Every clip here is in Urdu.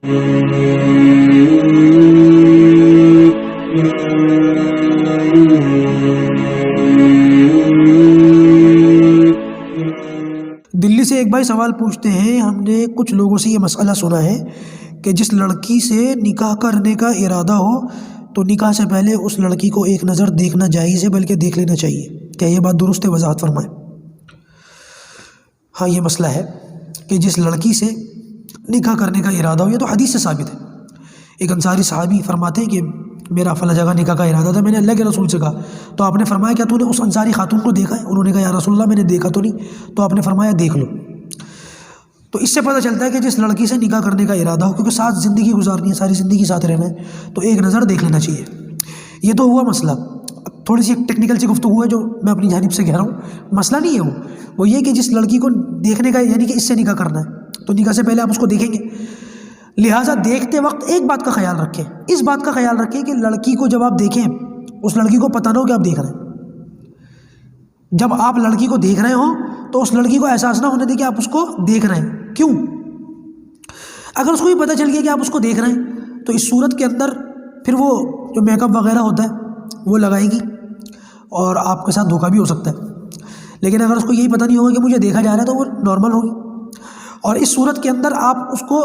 دلی سے ایک بھائی سوال پوچھتے ہیں، ہم نے کچھ لوگوں سے یہ مسئلہ سنا ہے کہ جس لڑکی سے نکاح کرنے کا ارادہ ہو تو نکاح سے پہلے اس لڑکی کو ایک نظر دیکھنا جائز ہے، بلکہ دیکھ لینا چاہیے، کیا یہ بات درست ہے؟ وضاحت فرمائیں۔ ہاں، یہ مسئلہ ہے کہ جس لڑکی سے نکاح کرنے کا ارادہ ہو، یہ تو حدیث سے ثابت ہے۔ ایک انصاری صحابی فرماتے ہیں کہ میرا فلاں جگہ نکاح کا ارادہ تھا، میں نے اللہ کے رسول سے کہا تو آپ نے فرمایا کیا تو نے اس انصاری خاتون کو دیکھا ہے؟ انہوں نے کہا یا رسول اللہ میں نے دیکھا تو نہیں، تو آپ نے فرمایا دیکھ لو۔ تو اس سے پتہ چلتا ہے کہ جس لڑکی سے نکاح کرنے کا ارادہ ہو، کیونکہ ساتھ زندگی گزارنی ہے، ساری زندگی ساتھ رہنا ہے، تو ایک نظر دیکھ لینا چاہیے۔ یہ تو ہوا مسئلہ۔ تھوڑی سی ٹیکنیکل سی گفتگو ہے جو میں اپنی جانب سے کہہ رہا ہوں، مسئلہ نہیں ہے وہ یہ کہ جس لڑکی کو دیکھنے کا یعنی کہ اس سے نکاح کرنا ہے تو نکاح سے پہلے آپ اس کو دیکھیں گے، لہٰذا دیکھتے وقت ایک بات کا خیال رکھیں، اس بات کا خیال رکھیں کہ لڑکی کو جب آپ دیکھیں اس لڑکی کو پتہ نہ ہو کہ آپ دیکھ رہے ہیں۔ جب آپ لڑکی کو دیکھ رہے ہوں تو اس لڑکی کو احساس نہ ہونے دیں کہ آپ اس کو دیکھ رہے ہیں۔ کیوں؟ اگر اس کو یہ پتہ چل گیا کہ آپ اس کو دیکھ رہے ہیں تو اس صورت کے اندر پھر وہ جو میک اپ وغیرہ ہوتا ہے وہ لگائے گی اور آپ کے ساتھ دھوکہ بھی ہو سکتا ہے۔ لیکن اگر اس کو یہی پتہ نہیں ہوگا کہ مجھے دیکھا جا رہا ہے تو وہ نارمل ہوگی، اور اس صورت کے اندر آپ اس کو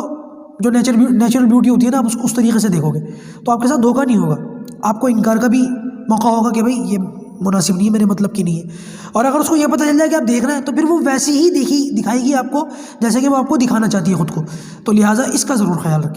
جو نیچرل بیوٹی ہوتی ہے نا، آپ اس کو اس طریقے سے دیکھو گے تو آپ کے ساتھ دھوکہ نہیں ہوگا، آپ کو انکار کا بھی موقع ہوگا کہ بھائی یہ مناسب نہیں ہے، میرے مطلب کی نہیں ہے۔ اور اگر اس کو یہ پتہ چل جائے کہ آپ دیکھ رہے ہیں تو پھر وہ ویسی ہی دکھائے گی آپ کو جیسے کہ وہ آپ کو دکھانا چاہتی ہے خود کو، تو لہٰذا اس کا ضرور خیال رکھیں۔